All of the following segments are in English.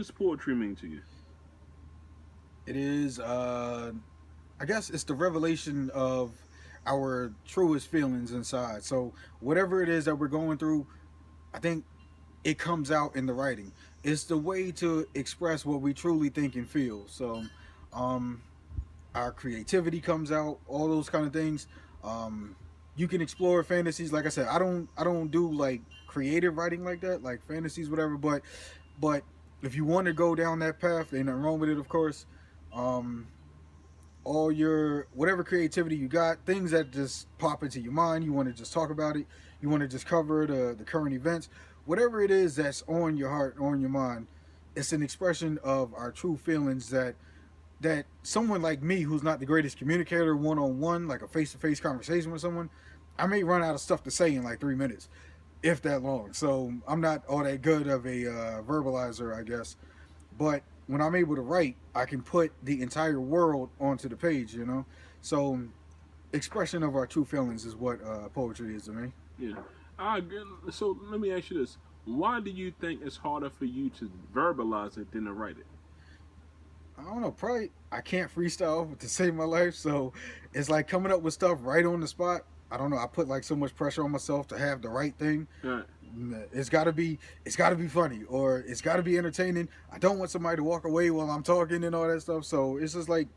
does poetry mean to you? It is, I guess it's the revelation of our truest feelings inside. So whatever it is that we're going through, I think it comes out in the writing. It's the way to express what we truly think and feel. So, um, our creativity comes out, all those kind of things. Um, you can explore fantasies. Like I said, I don't do like creative writing like that, like fantasies, whatever. But if you want to go down that path, ain't nothing wrong with it, of course. Um, all your whatever creativity you got, things that just pop into your mind, you want to just talk about it, you want to just cover the current events, whatever it is that's on your heart, on your mind, it's an expression of our true feelings that someone like me who's not the greatest communicator one on one, like a face to face conversation with someone, I may run out of stuff to say in like 3 minutes, if that long. So I'm not all that good of a verbalizer, I guess. But when I'm able to write, I can put the entire world onto the page, you know? So expression of our true feelings is what poetry is to me. Yeah. So let me ask you this: why do you think it's harder for you to verbalize it than to write it? I don't know, probably I can't freestyle to save my life, so it's like coming up with stuff right on the spot. I don't know. I put like so much pressure on myself to have the right thing. Right. It's got to be funny or it's got to be entertaining. I don't want somebody to walk away while I'm talking and all that stuff. So it's just like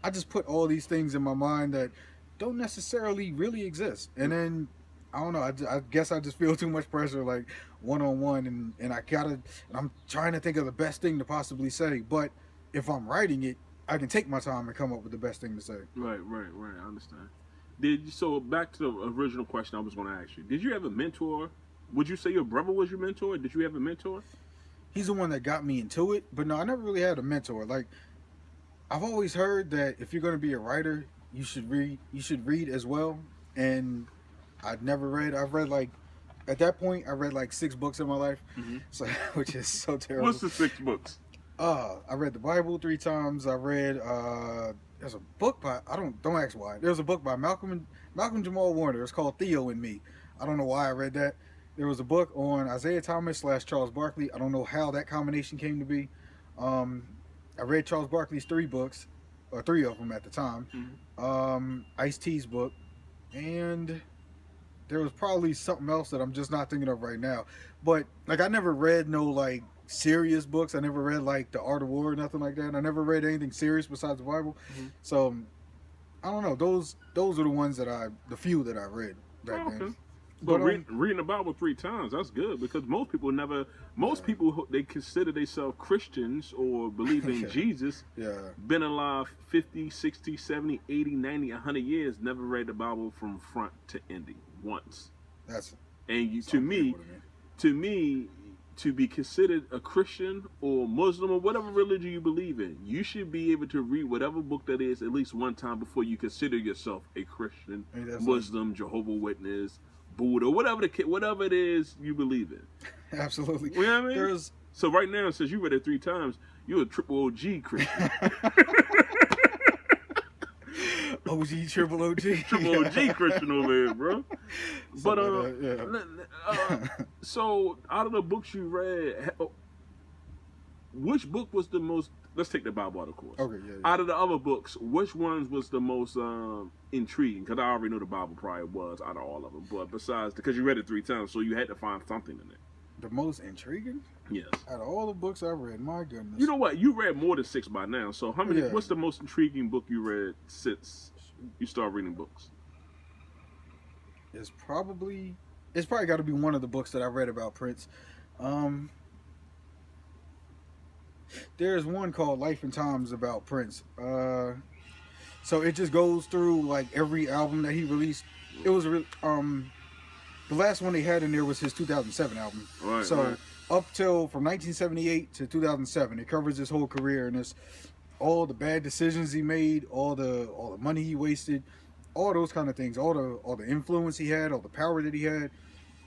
I just put all these things in my mind that don't necessarily really exist, and then I don't know. I guess I just feel too much pressure, like one on one, and I'm trying to think of the best thing to possibly say. But if I'm writing it, I can take my time and come up with the best thing to say. Right. I understand. So back to the original question I was going to ask you. Did you have a mentor? Would you say your brother was your mentor? Did you have a mentor? He's the one that got me into it, but no, I never really had a mentor. Like I've always heard that if you're going to be a writer, you should read. You should read as well, and I'd never read. I've read like at that point I read like 6 books in my life, so which is so terrible. What's the 6 books? I read the Bible 3 times. I read there's a book by don't ask why. There's a book by Malcolm Jamal Warner. It's called Theo and Me. I don't know why I read that. There was a book on Isaiah Thomas / Charles Barkley. I don't know how that combination came to be. I read Charles Barkley's 3 books, or 3 of them at the time. Ice-T's book, and there was probably something else that I'm just not thinking of right now. But like I never read no like serious books. I never read like The Art of War or nothing like that. I never read anything serious besides the Bible. So I don't know. Those are the ones the few that I read back then. But reading the Bible 3 times, that's good because most people they consider themselves Christians or believe in Jesus. Yeah. Been alive 50, 60, 70, 80, 90, 100 years, never read the Bible from front to ending once. To me, to be considered a Christian or Muslim or whatever religion you believe in, you should be able to read whatever book that is at least one time before you consider yourself a Christian, Muslim, Jehovah's Witness, Buddha, whatever it is you believe in. Absolutely. You know what I mean? So right now, since you read it 3 times, you're a triple OG Christian. OG, triple OG. Triple OG Christian over here, bro. But so out of the books you read, which book was the most? Let's take the Bible out of course. Okay, yeah. Out of the other books, which ones was the most intriguing? Because I already know the Bible probably was out of all of them. But besides, because you read it 3 times, so you had to find something in it. The most intriguing? Yes. Out of all the books I've read, my goodness. You know what? You read more than 6 by now. So how many? What's the most intriguing book you read since you started reading books? It's probably got to be one of the books that I read about Prince. There's one called Life and Times about Prince. So it just goes through like every album that he released. It was the last one they had in there was his 2007 album. Right. So up till from 1978 to 2007, it covers his whole career, and it's all the bad decisions he made, all the money he wasted, all those kind of things, all the influence he had, all the power that he had.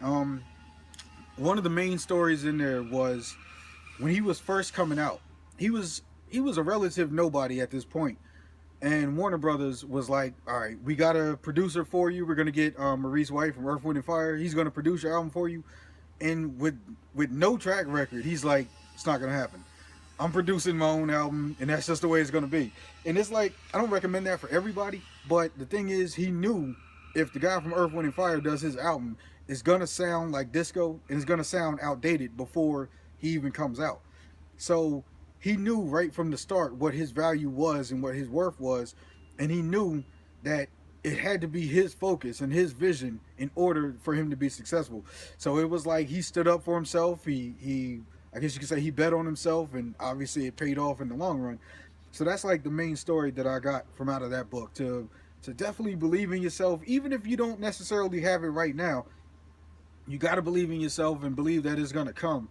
One of the main stories in there was when he was first coming out. He was a relative nobody at this point. And Warner Brothers was like, all right, we got a producer for you. We're going to get Maurice White from Earth, Wind & Fire. He's going to produce your album for you. And with no track record, he's like, it's not going to happen. I'm producing my own album, and that's just the way it's gonna be. And it's like, I don't recommend that for everybody, but the thing is, he knew if the guy from Earth, Wind and Fire does his album, it's gonna sound like disco and it's gonna sound outdated before he even comes out. So he knew right from the start what his value was and what his worth was, and he knew that it had to be his focus and his vision in order for him to be successful. So it was like he stood up for himself. He I guess you could say he bet on himself, and obviously it paid off in the long run. So that's like the main story that I got from out of that book, to definitely believe in yourself, even if you don't necessarily have it right now. You got to believe in yourself and believe that it's going to come.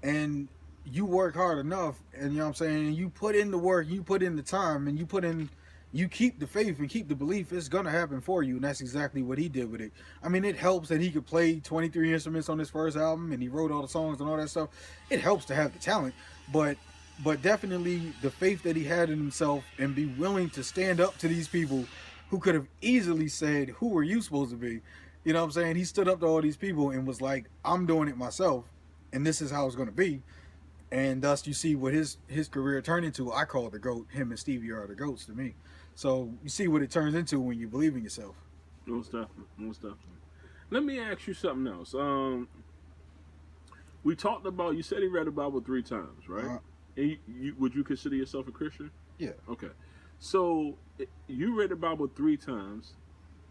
And you work hard enough, and you know what I'm saying, you put in the work, you put in the time, and you keep the faith and keep the belief, it's going to happen for you. And that's exactly what he did with it. I mean, it helps that he could play 23 instruments on his first album, and he wrote all the songs and all that stuff. It helps to have the talent, but definitely the faith that he had in himself, and be willing to stand up to these people who could have easily said, who are you supposed to be? You know what I'm saying? He stood up to all these people and was like, I'm doing it myself, and this is how it's going to be. And thus you see what his career turned into. I call the GOAT. Him and Stevie are the GOATs to me. So you see what it turns into when you believe in yourself. Most definitely. Let me ask you something else. We talked about, you said he read the Bible 3 times, right? And you would you consider yourself a Christian? Yeah. Okay. So you read the Bible 3 times,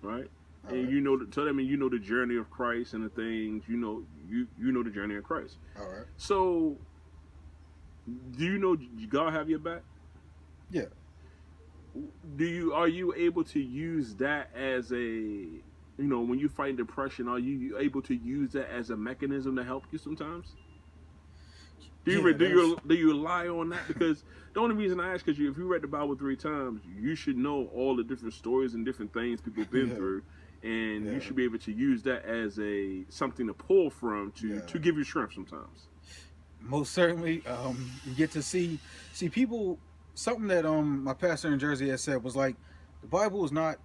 right? And you know, tell them, you know the journey of Christ and the things, you know the journey of Christ. All right. So, do you know God have your back? Yeah. Are you able to use that as a, when you fight depression, are you able to use that as a mechanism to help you sometimes? Do you rely on that? Because the only reason I ask, because if you read the Bible 3 times, you should know all the different stories and different things people have been through. And you should be able to use that as something to pull from to give you strength sometimes. Most certainly. You get to see people. Something that my pastor in Jersey has said was like, the Bible is not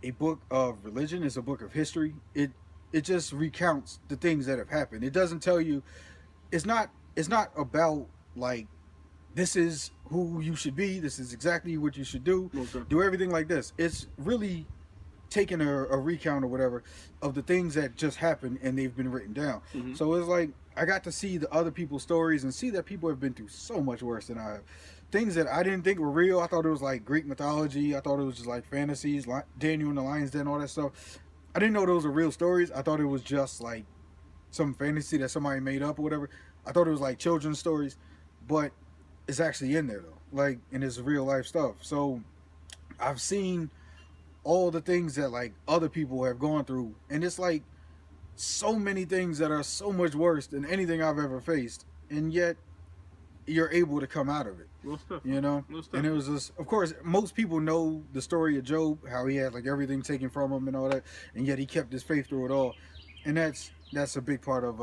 a book of religion; it's a book of history. It just recounts the things that have happened. It doesn't tell you. It's not about like, this is who you should be. This is exactly what you should do. Okay. Do everything like this. It's really taking a recount or whatever of the things that just happened, and they've been written down. Mm-hmm. So it's like I got to see the other people's stories and see that people have been through so much worse than I have. Things that I didn't think were real. I thought it was like Greek mythology. I thought it was just like fantasies, like Daniel and the Lion's Den, all that stuff. I didn't know those were real stories. I thought it was just like some fantasy that somebody made up or whatever. I thought it was like children's stories, but it's actually in there though, like, and it's real life stuff. So I've seen all the things that like other people have gone through, and it's like so many things that are so much worse than anything I've ever faced, and yet you're able to come out of it. You know? And it was just, of course, most people know the story of Job, how he had like everything taken from him and all that, and yet he kept his faith through it all. And that's a big part of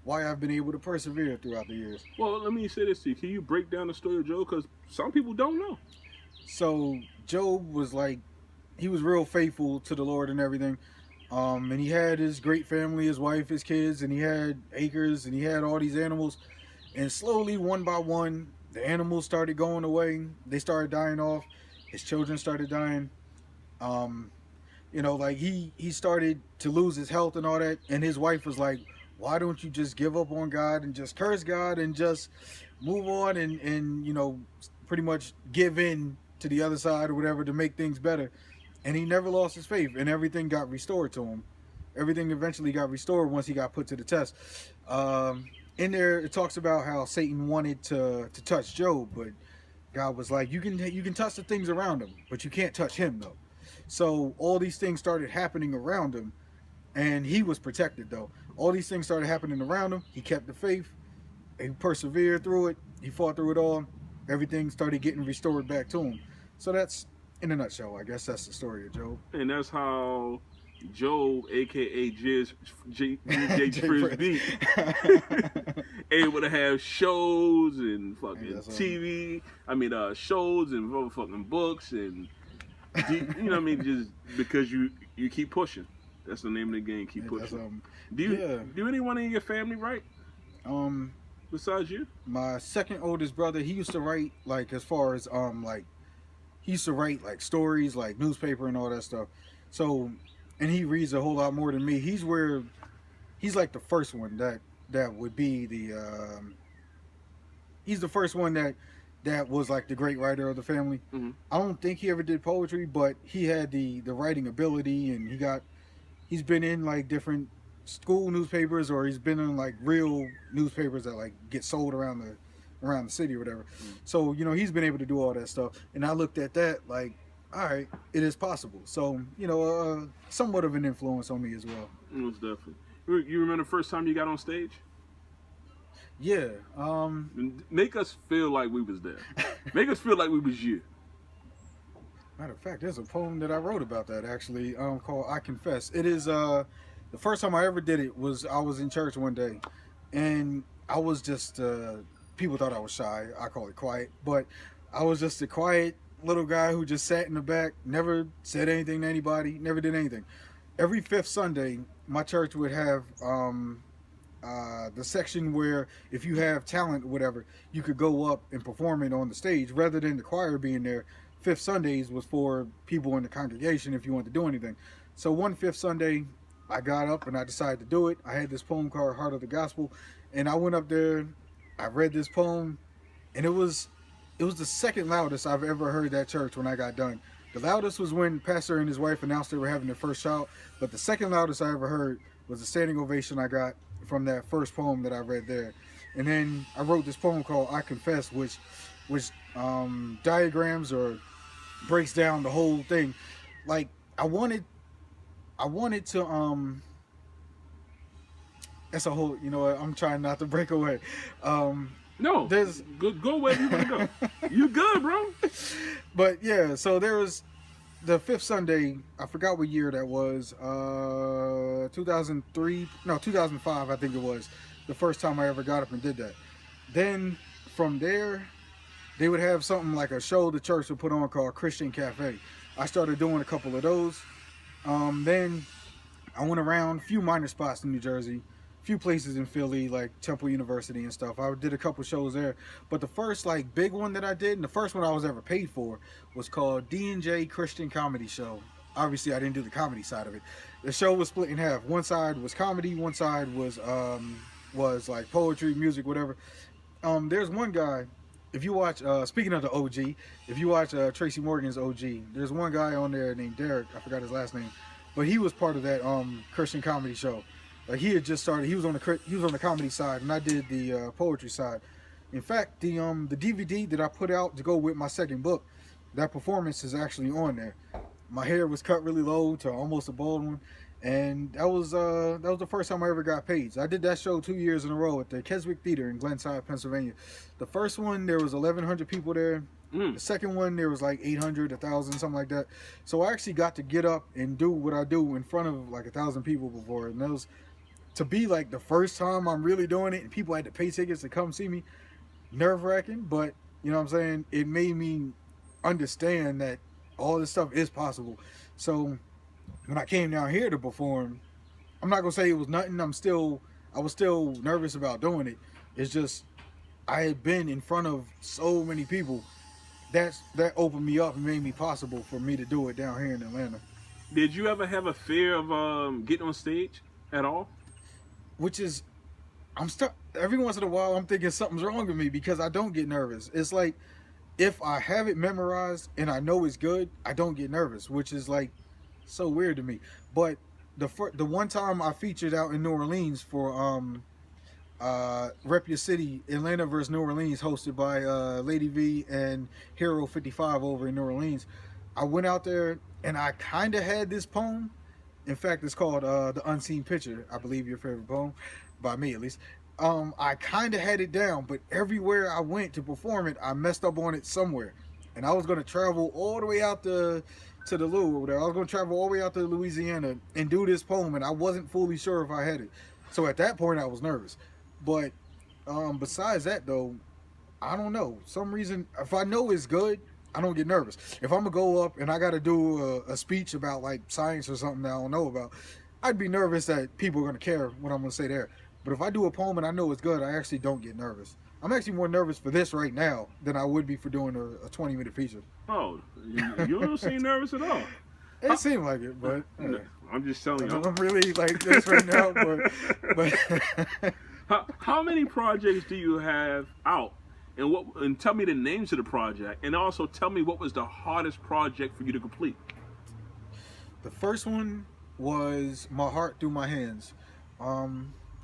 why I've been able to persevere throughout the years. Well, let me say this to you. Can you break down the story of Job? Because some people don't know. So Job was like, he was real faithful to the Lord and everything. And he had his great family, his wife, his kids, and he had acres, and he had all these animals. And slowly, one by one, the animals started going away. They started dying off. His children started dying. Like he started to lose his health and all that. And his wife was like, why don't you just give up on God and just curse God and just move on and pretty much give in to the other side or whatever to make things better. And he never lost his faith, and everything got restored to him. Everything eventually got restored once he got put to the test. In there, it talks about how Satan wanted to touch Job, but God was like, you can touch the things around him, but you can't touch him, though. So all these things started happening around him, and he was protected, though. All these things started happening around him. He kept the faith. He persevered through it. He fought through it all. Everything started getting restored back to him. So that's, in a nutshell, I guess that's the story of Job. And that's how Job, a.k.a. JFrisBeats, able to have shows and fucking TV. Shows and motherfucking books and, just because you keep pushing. That's the name of the game, keep pushing. Do anyone in your family write? besides you? My second oldest brother, he used to write like as far as like he used to write like stories, like newspaper and all that stuff. So, and he reads a whole lot more than me. He's like the first one that would be the he's the first one that was like the great writer of the family. Mm-hmm. I don't think he ever did poetry, but he had the writing ability, and he's been in like different school newspapers, or he's been in like real newspapers that like get sold around the city or whatever. Mm-hmm. So, you know, he's been able to do all that stuff, and I looked at that like, all right, it is possible. So, you know, somewhat of an influence on me as well. Most definitely. You remember the first time you got on stage? Yeah. Make us feel like we was there. Make us feel like we was you. Matter of fact, there's a poem that I wrote about that actually, called "I Confess." It is the first time I ever did it was I was in church one day, and I was just people thought I was shy. I call it quiet, but I was just a quiet little guy who just sat in the back, never said anything to anybody, never did anything. Every fifth Sunday, my church would have the section where if you have talent or whatever, you could go up and perform it on the stage rather than the choir being there. Fifth Sundays was for people in the congregation if you wanted to do anything. So one fifth Sunday, I got up and I decided to do it. I had this poem called Heart of the Gospel, and I went up there, I read this poem, and it was the second loudest I've ever heard that church when I got done. The loudest was when Pastor and his wife announced they were having their first child, but the second loudest I ever heard was the standing ovation I got from that first poem that I read there. And then I wrote this poem called I Confess, which diagrams or breaks down the whole thing. Like I wanted to that's a whole, you know what, I'm trying not to break away. No, there's go wherever you want to go. You good, bro? But yeah, so there was the fifth Sunday. I forgot what year that was. 2003, no, 2005, I think it was. The first time I ever got up and did that. Then from there, they would have something like a show the church would put on called Christian Cafe. I started doing a couple of those. Then I went around a few minor spots in New Jersey, a few places in Philly, like Temple University and stuff. I did a couple shows there. But the first like big one that I did, and the first one I was ever paid for, was called D&J Christian Comedy Show. Obviously, I didn't do the comedy side of it. The show was split in half. One side was comedy, one side was like poetry, music, whatever. There's one guy, if you watch, speaking of the OG, if you watch Tracy Morgan's OG, there's one guy on there named Derek, I forgot his last name, but he was part of that Christian comedy show. Like he had just started, he was on the comedy side, and I did the poetry side. In fact, the DVD that I put out to go with my second book, that performance is actually on there. My hair was cut really low to almost a bald one, and that was the first time I ever got paid. So I did that show 2 years in a row at the Keswick Theater in Glenside, Pennsylvania. The first one, there was 1,100 people there. The second one, there was like 800, 1,000, something like that. So I actually got to get up and do what I do in front of like 1,000 people before, and that was to be like the first time I'm really doing it, and people had to pay tickets to come see me. Nerve-wracking, but you know what I'm saying, it made me understand that all this stuff is possible. So when I came down here to perform, I'm not gonna say it was nothing. I was still nervous about doing it. It's just I had been in front of so many people that opened me up and made me possible for me to do it down here in Atlanta. Did you ever have a fear of getting on stage at all? Which is, every once in a while I'm thinking something's wrong with me because I don't get nervous. It's like if I have it memorized and I know it's good, I don't get nervous, which is like so weird to me. But the one time I featured out in New Orleans for Rep Your City, Atlanta versus New Orleans, hosted by Lady V and Hero 55 over in New Orleans, I went out there and I kind of had this poem. In fact, it's called The Unseen Picture, I believe your favorite poem, by me at least. I kind of had it down, but everywhere I went to perform it, I messed up on it somewhere. And I was going to travel all the way out to the Lou over there. I was going to travel all the way out to Louisiana and do this poem, and I wasn't fully sure if I had it. So at that point, I was nervous. But besides that, though, I don't know. Some reason, if I know it's good, I don't get nervous. If I'm going to go up and I got to do a speech about like science or something that I don't know about, I'd be nervous that people are going to care what I'm going to say there. But if I do a poem and I know it's good, I actually don't get nervous. I'm actually more nervous for this right now than I would be for doing a 20-minute feature. Oh, you don't seem nervous at all. It seemed like it, but I'm just telling you. I'm really like this right now. But how many projects do you have out? And tell me the names of the project, and also tell me what was the hardest project for you to complete. The first one was My Heart Through My Hands.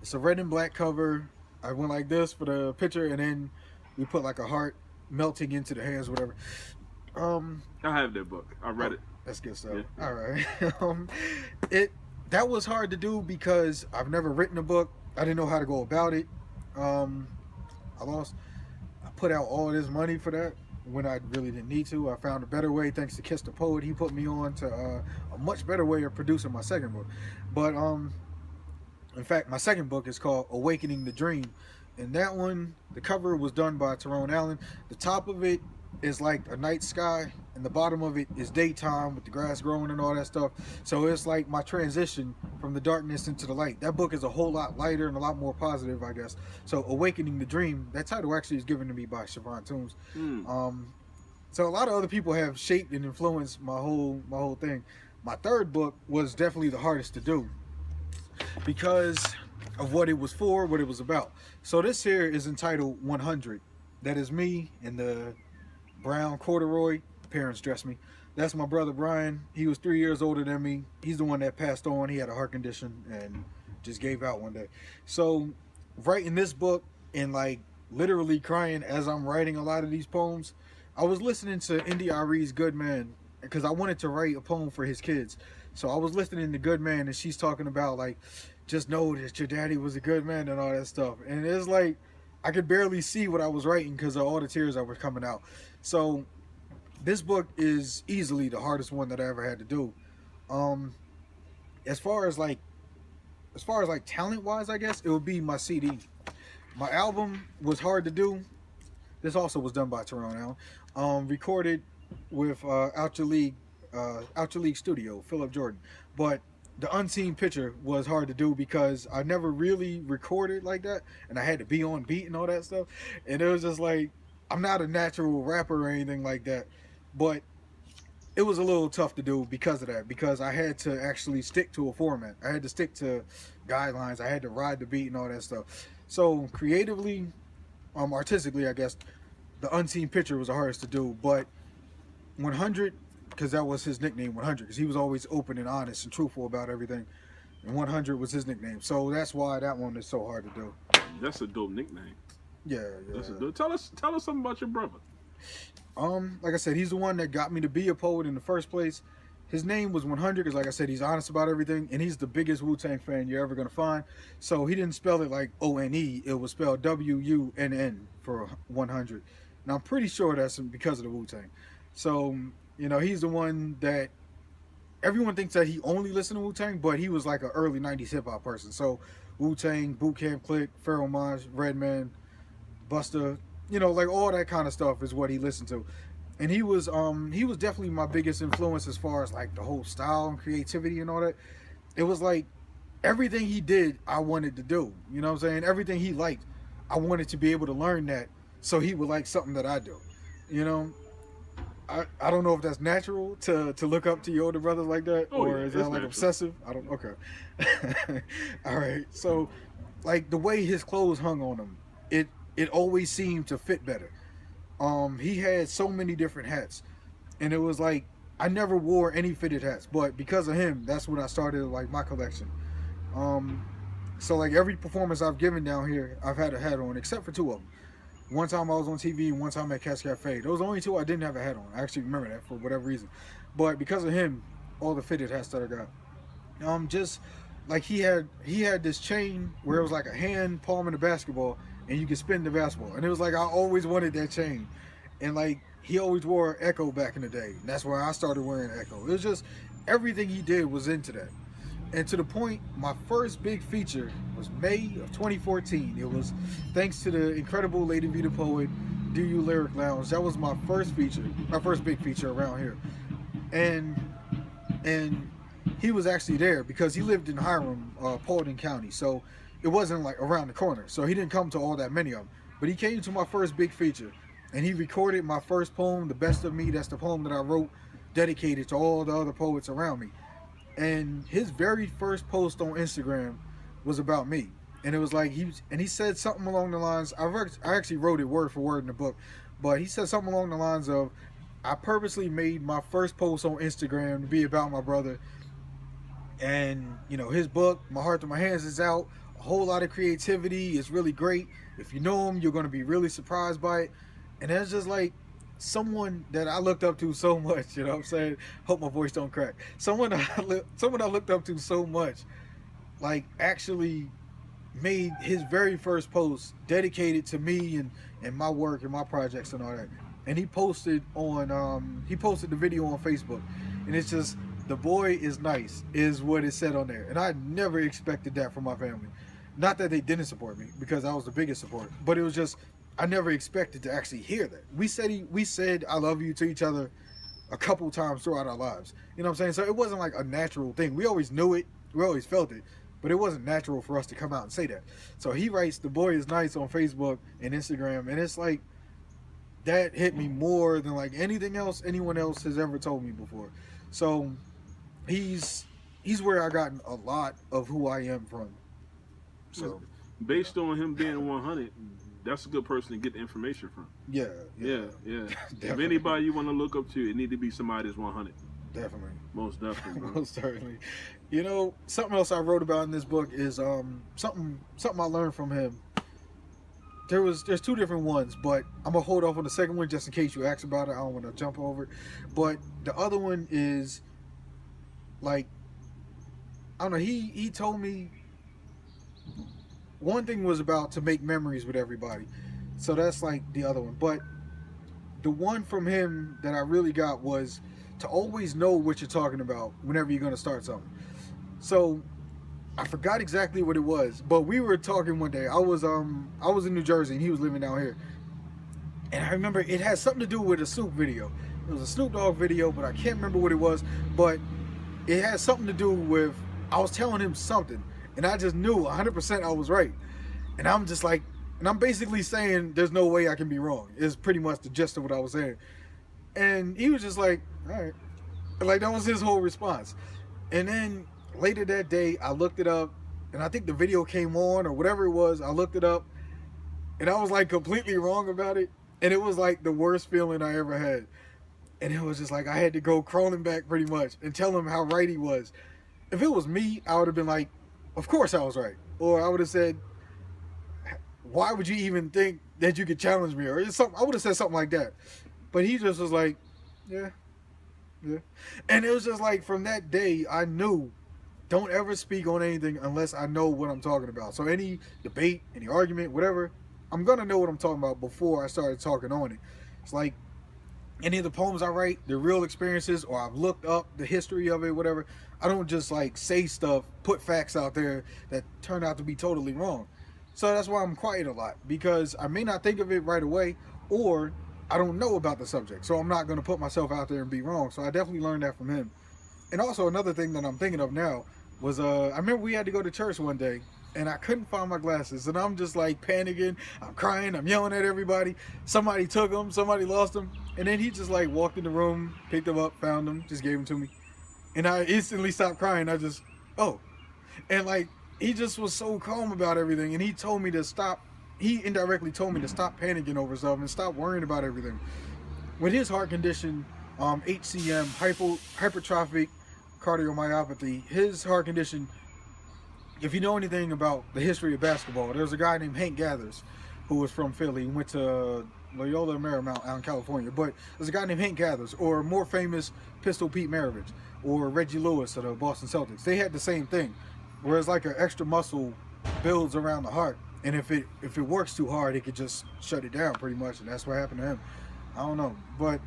It's a red and black cover. I went like this for the picture, and then we put like a heart melting into the hands, whatever. I have that book. I read it. That's good stuff. Yeah. All right. That was hard to do because I've never written a book. I didn't know how to go about it. I put out all this money for that when I really didn't need to. I found a better way thanks to Kiss the Poet. He put me on to a much better way of producing my second book. But in fact, my second book is called Awakening the Dream. And that one, the cover was done by Tyrone Allen. The top of it is like a night sky, and the bottom of it is daytime with the grass growing and all that stuff. So it's like my transition from the darkness into the light. That book is a whole lot lighter and a lot more positive, I guess. So Awakening the Dream, that title actually is given to me by Siobhan Toombs. So a lot of other people have shaped and influenced my whole thing. My third book was definitely the hardest to do because of what it was for, what it was about. So this here is entitled 100. That is me in the brown corduroy. Parents dressed me. That's my brother Brian. He was 3 years older than me. He's the one that passed on. He had a heart condition and just gave out one day. So writing this book and like literally crying as I'm writing a lot of these poems, I was listening to Indy Irie's Good Man because I wanted to write a poem for his kids. So I was listening to Good Man, and she's talking about like, just know that your daddy was a good man and all that stuff. And it's like, I could barely see what I was writing because of all the tears that were coming out. So this book is easily the hardest one that I ever had to do. As far as like talent wise, I guess it would be my CD. My album was hard to do. This also was done by Tyrone Allen. Recorded with Out Your League Studio, Philip Jordan. But the unseen picture was hard to do because I never really recorded like that, and I had to be on beat and all that stuff. And it was just like, I'm not a natural rapper or anything like that, but it was a little tough to do because of that, because I had to actually stick to a format. I had to stick to guidelines. I had to ride the beat and all that stuff. So creatively, artistically, I guess, the unseen picture was the hardest to do. But 100, because that was his nickname, 100, because he was always open and honest and truthful about everything. And 100 was his nickname. So that's why that one is so hard to do. That's a dope nickname. Yeah. That's a dope. Tell us something about your brother. Like I said, he's the one that got me to be a poet in the first place. His name was 100 because, like I said, he's honest about everything, and he's the biggest Wu-Tang fan you're ever going to find. So he didn't spell it like O-N-E. It was spelled W-U-N-N for 100. Now, I'm pretty sure that's because of the Wu-Tang. So, you know, he's the one that everyone thinks that he only listened to Wu-Tang, but he was like an early 90s hip-hop person. So Wu-Tang, Boot Camp Click, Pharoah Monch, Redman, Busta, you know, like all that kind of stuff is what he listened to. And he was definitely my biggest influence as far as like the whole style and creativity and all that. It was like everything he did, I wanted to do. You know what I'm saying? Everything he liked, I wanted to be able to learn that so he would like something that I do. You know? I don't know if that's natural to look up to your older brother like that, or is that like natural. Obsessive? I don't. Okay. All right. So, like the way his clothes hung on him, it always seemed to fit better. He had so many different hats, and it was like I never wore any fitted hats, but because of him, that's when I started like my collection. So like every performance I've given down here, I've had a hat on, except for two of them. One time I was on TV, and one time at Cash Cafe. Those are the only two I didn't have a hat on. I actually remember that for whatever reason. But because of him, all the fitted hats that I got. Just like he had this chain where it was like a hand palm in a basketball, and you could spin the basketball. And it was like I always wanted that chain. And like he always wore Echo back in the day. And that's where I started wearing Echo. It was just everything he did was into that. And to the point, my first big feature was May of 2014. It was thanks to the incredible Lady V the Poet, Do You Lyric Lounge. That was my first feature, my first big feature around here. And he was actually there because he lived in Hiram, Paulding County. So it wasn't like around the corner, so he didn't come to all that many of them. But he came to my first big feature, and he recorded my first poem, "The Best of Me." That's the poem that I wrote, dedicated to all the other poets around me. And his very first post on Instagram was about me, and it was like he said something along the lines. I actually wrote it word for word in the book, but he said something along the lines of, "I purposely made my first post on Instagram to be about my brother, and you know, his book, My Heart to My Hands, is out. A whole lot of creativity. It's really great. If you know him, you're going to be really surprised by it." And that's just like someone that I looked up to so much. You know what I'm saying? Hope my voice don't crack. Someone I looked up to so much, like, actually made his very first post dedicated to me and my work and my projects and all that. And he posted the video on Facebook, and it's just, "The boy is nice," is what it said on there. And I never expected that from my family. Not that they didn't support me, because I was the biggest supporter, but it was just, I never expected to actually hear that. We said "I love you" to each other a couple times throughout our lives. You know what I'm saying? So it wasn't like a natural thing. We always knew it, we always felt it, but it wasn't natural for us to come out and say that. So he writes "The boy is nice" on Facebook and Instagram, and it's like, that hit me more than like anything else anyone else has ever told me before. So he's where I gotten a lot of who I am from. So based on him being 100, that's a good person to get the information from. Yeah. If anybody you want to look up to, it need to be somebody that's 100. Definitely. Most definitely. Most certainly. You know, something else I wrote about in this book is something I learned from him. There's two different ones, but I'm gonna hold off on the second one just in case you ask about it. I don't want to jump over it. But the other one is, like, I don't know, he told me one thing was about to make memories with everybody. So that's like the other one. But the one from him that I really got was to always know what you're talking about whenever you're gonna start something. So I forgot exactly what it was, but we were talking one day. I was in New Jersey and he was living down here. And I remember it had something to do with a Snoop video. It was a Snoop Dogg video, but I can't remember what it was. But it had something to do with, I was telling him something, and I just knew 100% I was right. And I'm just like, and I'm basically saying there's no way I can be wrong. It's pretty much the gist of what I was saying. And he was just like, all right. Like, that was his whole response. And then later that day, I looked it up, and I think the video came on or whatever it was. I looked it up, and I was like completely wrong about it. And it was like the worst feeling I ever had. And it was just like, I had to go crawling back pretty much and tell him how right he was. If it was me, I would have been like, of course I was right. Or I would have said, why would you even think that you could challenge me? Or something. I would have said something like that. But he just was like, yeah. And it was just like, from that day, I knew, don't ever speak on anything unless I know what I'm talking about. So any debate, any argument, whatever, I'm going to know what I'm talking about before I started talking on it. It's like, any of the poems I write, they're real experiences, or I've looked up the history of it, whatever. I don't just like say stuff, put facts out there that turn out to be totally wrong. So that's why I'm quiet a lot, because I may not think of it right away, or I don't know about the subject. So I'm not going to put myself out there and be wrong. So I definitely learned that from him. And also another thing that I'm thinking of now was, I remember we had to go to church one day, and I couldn't find my glasses, and I'm just like panicking, I'm crying, I'm yelling at everybody. Somebody took them, somebody lost them, and then he just like walked in the room, picked them up, found them, just gave them to me, and I instantly stopped crying. I just, oh, and like, he just was so calm about everything, and he told me to stop. He indirectly told me to stop panicking over stuff and stop worrying about everything. With his heart condition, HCM, hypertrophic cardiomyopathy, his heart condition, if you know anything about the history of basketball, there's a guy named Hank Gathers who was from Philly. He went to Loyola Marymount out in California. But there's a guy named Hank Gathers, or more famous, Pistol Pete Maravich, or Reggie Lewis of the Boston Celtics. They had the same thing, whereas like an extra muscle builds around the heart, and if it works too hard, it could just shut it down pretty much, and that's what happened to him. I don't know, but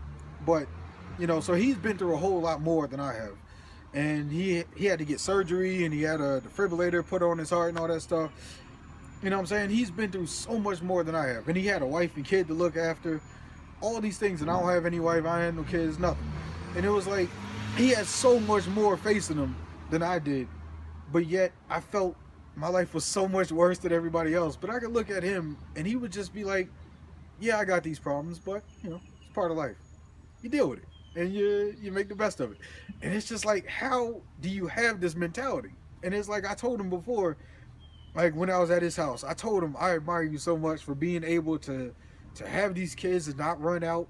you know, so he's been through a whole lot more than I have. And he had to get surgery, and he had a defibrillator put on his heart and all that stuff. You know what I'm saying? He's been through so much more than I have. And he had a wife and kid to look after. All these things, and I don't have any wife, I had no kids, nothing. And it was like, he had so much more facing him than I did. But yet, I felt my life was so much worse than everybody else. But I could look at him and he would just be like, yeah, I got these problems, but you know, it's part of life. You deal with it and you make the best of it. And it's just like, how do you have this mentality? And it's like I told him before, like when I was at his house, I told him, I admire you so much for being able to have these kids and not run out,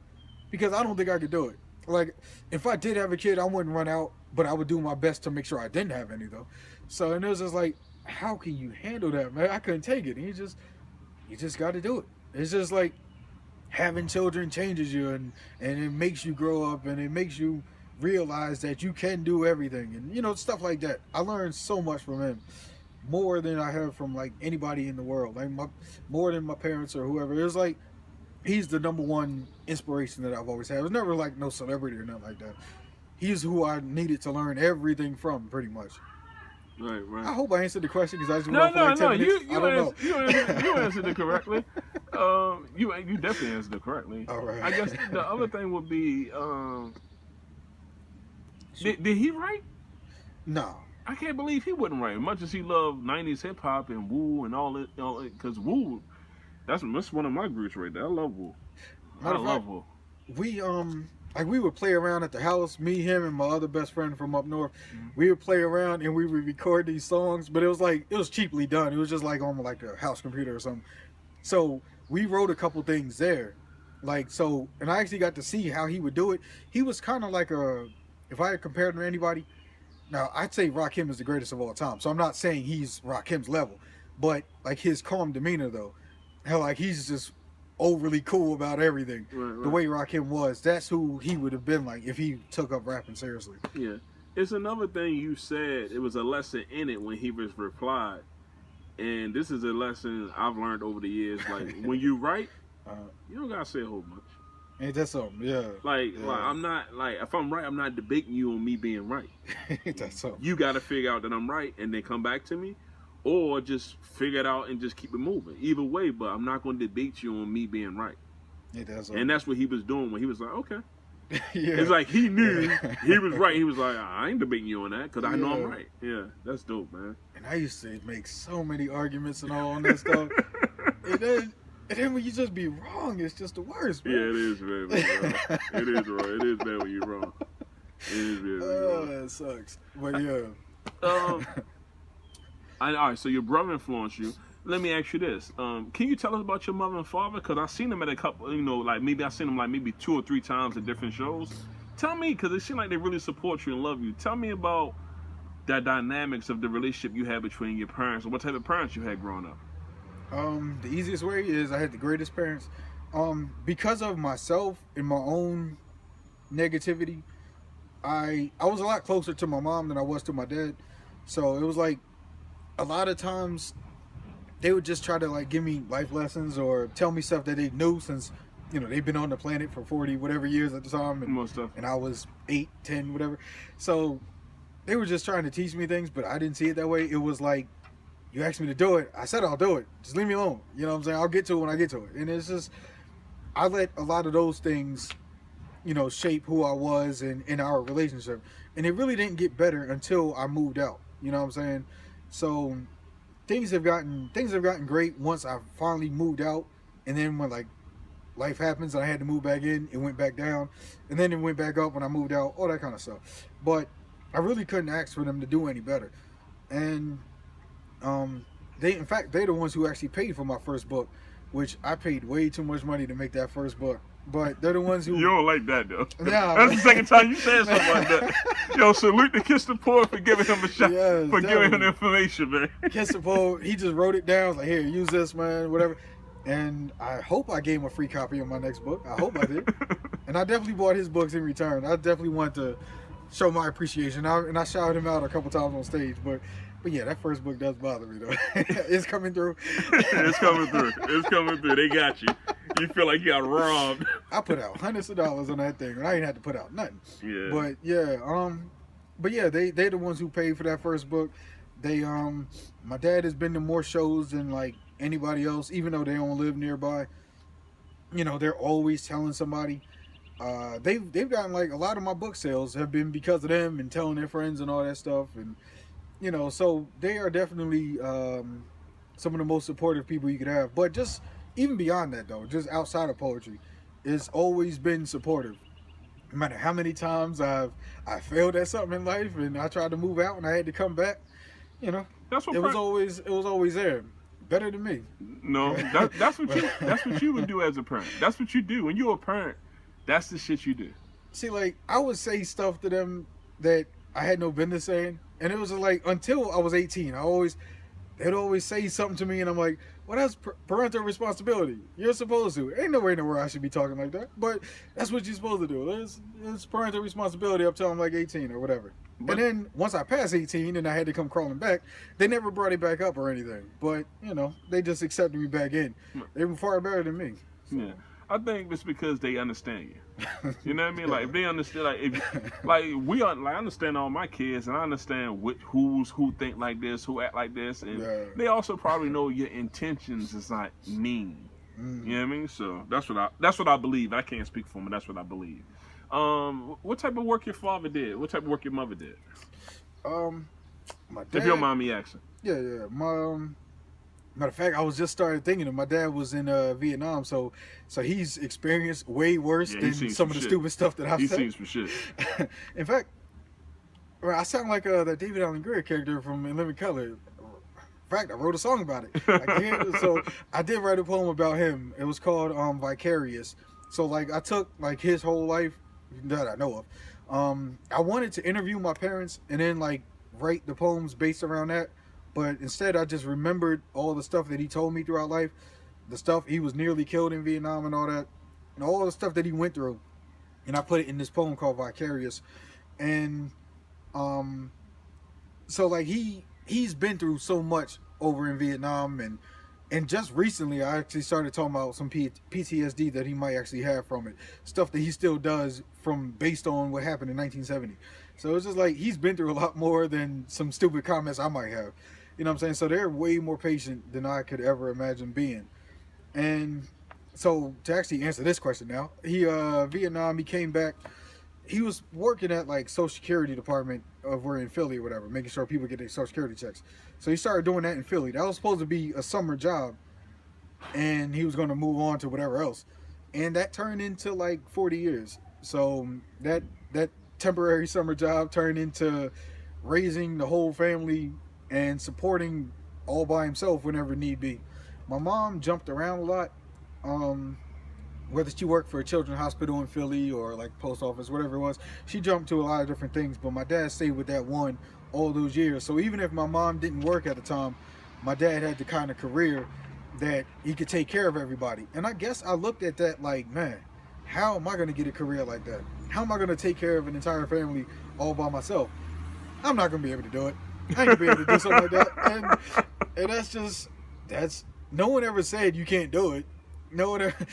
because I don't think I could do it. Like, if I did have a kid, I wouldn't run out, but I would do my best to make sure I didn't have any, though. So, and it was just like, how can you handle that, man? I couldn't take it. You just got to do it. It's just like having children changes you, and it makes you grow up, and it makes you realize that you can do everything, and, you know, stuff like that. I learned so much from him. More than I have from, like, anybody in the world. Like, more than my parents or whoever. It was like, he's the number one inspiration that I've always had. It was never like no celebrity or nothing like that. He's who I needed to learn everything from, pretty much. Right. I hope I answered the question, because I just went for like 10 minutes. You answered it correctly. You definitely answered it correctly. All right. I guess the other thing would be, did he write? No. I can't believe he wouldn't write. As much as he loved 90s hip hop and Wu and all it, because Wu, that's one of my groups right there. I love Wu. I love Wu. We we would play around at the house, me, him, and my other best friend from up north. We would play around and we would record these songs, but it was cheaply done. It was just like on like a house computer or something. So we wrote a couple things there, and I actually got to see how he would do it. He was kind of like if I had compared him to anybody. Now, I'd say Rakim is the greatest of all time, so I'm not saying he's Rakim's level, but like his calm demeanor, though, how like he's just overly cool about everything. Right. The way Rakim was, that's who he would have been like if he took up rapping seriously. Yeah. It's another thing you said, it was a lesson in it when he was replied, and this is a lesson I've learned over the years, like when you write, you don't gotta say a whole bunch. Ain't that something? Yeah. Like I'm not, like, if I'm right, I'm not debating you on me being right. Ain't that something? You got to figure out that I'm right and then come back to me, or just figure it out and just keep it moving. Either way, but I'm not going to debate you on me being right. Ain't that something? And that's what he was doing when he was like, okay. Yeah. It's like he knew he was right. He was like, I ain't debating you on that because I know I'm right. Yeah, that's dope, man. And I used to make so many arguments and all on that stuff. And then when you just be wrong, it's just the worst, man. Yeah, it is, man. It is wrong. It is bad when you're wrong. It is bad when you're wrong. That sucks. But yeah. All right, so your brother influenced you. Let me ask you this. Can you tell us about your mother and father? Because I've seen them at a couple, you know, like maybe I've seen them like maybe 2 or 3 times at different shows. Tell me, because it seems like they really support you and love you. Tell me about that dynamics of the relationship you had between your parents, and what type of parents you had growing up. The easiest way is I had the greatest parents. Because of myself and my own negativity, I was a lot closer to my mom than I was to my dad. So it was like a lot of times they would just try to like give me life lessons or tell me stuff that they knew, since, you know, they've been on the planet for 40 whatever years at the time, and I was 8, 10, whatever. So they were just trying to teach me things, but I didn't see it that way. It was like, you asked me to do it, I said I'll do it. Just leave me alone. You know what I'm saying? I'll get to it when I get to it. And it's just, I let a lot of those things, you know, shape who I was in our relationship. And it really didn't get better until I moved out. You know what I'm saying? So things have gotten great once I finally moved out. And then when like life happens and I had to move back in, it went back down. And then it went back up when I moved out, all that kind of stuff. But I really couldn't ask for them to do any better. And they're the ones who actually paid for my first book, which I paid way too much money to make that first book. But they're the ones who... You don't like that, though. Nah, that's the second time you said something like that. Yo, salute to Kiss the Poor for giving him a shot, for giving him the information, man. Kiss the Poor, he just wrote it down, like, here, use this, man, whatever. And I hope I gave him a free copy of my next book. I hope I did. And I definitely bought his books in return. I definitely want to show my appreciation. And I shouted him out a couple times on stage, But yeah, that first book does bother me, though. It's coming through. It's coming through. They got you. You feel like you got robbed. I put out hundreds of dollars on that thing, and I ain't had to put out nothing. Yeah. But yeah, they're the ones who paid for that first book. My dad has been to more shows than like anybody else, even though they don't live nearby. You know, they're always telling somebody. They've gotten like a lot of my book sales have been because of them and telling their friends and all that stuff. And you know, so they are definitely some of the most supportive people you could have. But just even beyond that, though, just outside of poetry, it's always been supportive. No matter how many times I failed at something in life and I tried to move out and I had to come back, you know, it was always there. Better than me. No, that's what you would do as a parent. That's what you do when you're a parent. That's the shit you do. See, like, I would say stuff to them that I had no business saying, and it was like until I was 18, they'd always say something to me, and I'm like, well, that's parental responsibility. You're supposed to. Ain't no way in the world I should be talking like that, but that's what you're supposed to do. It's parental responsibility up till I'm like 18 or whatever. But, and then once I passed 18 and I had to come crawling back, they never brought it back up or anything. But, you know, they just accepted me back in. They were far better than me. So. Yeah. I think it's because they understand you. You know what I mean? Like, if they understand, I understand all my kids, and I understand who think like this, who act like this, and they also probably know your intentions is not mean. Mm. You know what I mean? So that's what I believe. I can't speak for them, but that's what I believe. What type of work your father did? What type of work your mother did? My dad. If you don't mind me asking. Yeah. Matter of fact, I was just started thinking that my dad was in Vietnam, so he's experienced way worse than some of the stupid stuff that I've said. He seems for shit. In fact, I sound like that David Allen Greer character from In Living Color. In fact, I wrote a song about it. So I did write a poem about him. It was called Vicarious. So like I took like his whole life that I know of. I wanted to interview my parents and then like write the poems based around that. But instead, I just remembered all the stuff that he told me throughout life, the stuff he was nearly killed in Vietnam and all that, and all the stuff that he went through. And I put it in this poem called Vicarious. And so like he's been through so much over in Vietnam, and just recently I actually started talking about some PTSD that he might actually have from it, stuff that he still does from based on what happened in 1970. So it's just like he's been through a lot more than some stupid comments I might have. You know what I'm saying? So they're way more patient than I could ever imagine being. And so to actually answer this question now, Vietnam, he came back. He was working at like Social Security department over in Philly or whatever, making sure people get their Social Security checks. So he started doing that in Philly. That was supposed to be a summer job, and he was going to move on to whatever else. And that turned into like 40 years. So that temporary summer job turned into raising the whole family and supporting all by himself whenever need be. My mom jumped around a lot, whether she worked for a children's hospital in Philly or like post office, whatever it was. She jumped to a lot of different things, but my dad stayed with that one all those years. So even if my mom didn't work at the time, my dad had the kind of career that he could take care of everybody. And I guess I looked at that like, man, how am I going to get a career like that? How am I going to take care of an entire family all by myself? I'm not going to be able to do it. I ain't going to be able to do something like that. And that's no one ever said you can't do it. No one ever,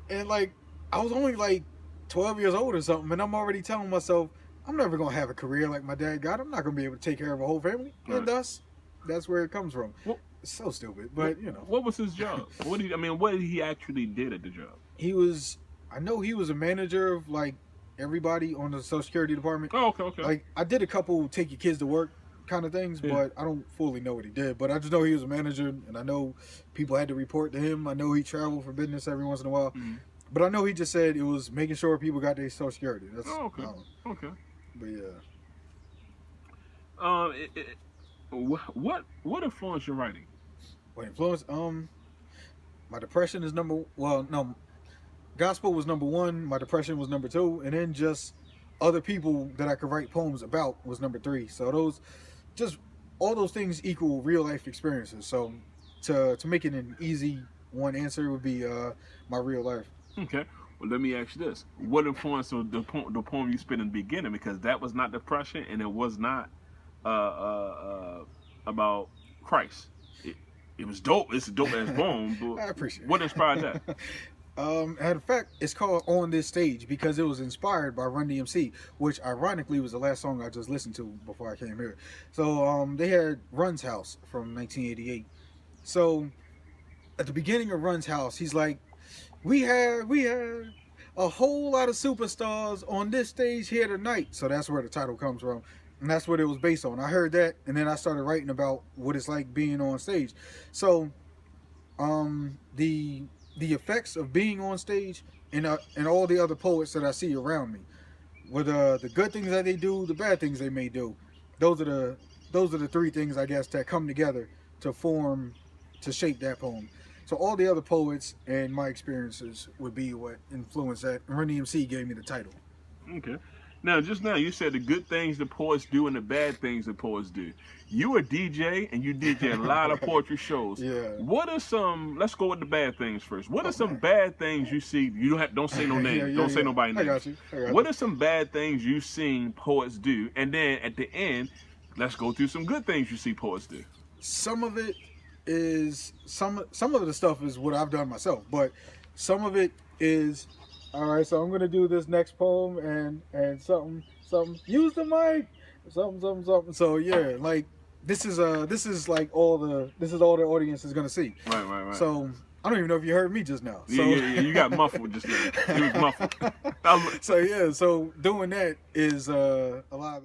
and like, I was only like 12 years old or something, and I'm already telling myself, I'm never going to have a career like my dad got. I'm not going to be able to take care of a whole family. Right. And thus, that's where it comes from. Well, it's so stupid, but you know. What was his job? What did he actually did at the job? I know he was a manager of like everybody on the Social Security department. Oh, okay. Like I did a couple take your kids to work kind of things, but I don't fully know what he did. But I just know he was a manager, and I know people had to report to him. I know he traveled for business every once in a while. Mm-hmm. But I know he just said it was making sure people got their Social Security. That's, okay. But yeah. What influenced your writing? What influenced? My depression is gospel was number one. My depression was number two, and then just other people that I could write poems about was number three. So all those things equal real life experiences. So to make it an easy one answer would be my real life. Okay. Well, let me ask you this: what influenced the poem you spit in the beginning? Because that was not depression, and it was not about Christ. It was dope. It's a dope ass poem. But I appreciate it. What inspired that? And in fact, it's called On This Stage because it was inspired by Run DMC, which ironically was the last song I just listened to before I came here. So they had Run's House from 1988. So at the beginning of Run's House, he's like, we had a whole lot of superstars on this stage here tonight. So that's where the title comes from. And that's what it was based on. I heard that, and then I started writing about what it's like being on stage. So, the effects of being on stage and all the other poets that I see around me, with the good things that they do, the bad things they may do, those are the three things, I guess, that come together to shape that poem. So all the other poets and my experiences would be what influenced that. And Run DMC gave me the title. Okay. Now, just now, you said the good things the poets do and the bad things the poets do. You a DJ, and you DJ a lot of poetry shows. Yeah. What are some? Let's go with the bad things first. What are some bad things you see? You don't say no names. Don't say nobody's name. I got you. What are some bad things you've seen poets do? And then at the end, let's go through some good things you see poets do. Some of it is some of the stuff is what I've done myself, but some of it is, all right, so I'm gonna do this next poem and something use the mic, something. So yeah, like this is all the audience is gonna see. Right. So I don't even know if you heard me just now. So, yeah, you got muffled just now. It was muffled. So yeah, so doing that is a lot of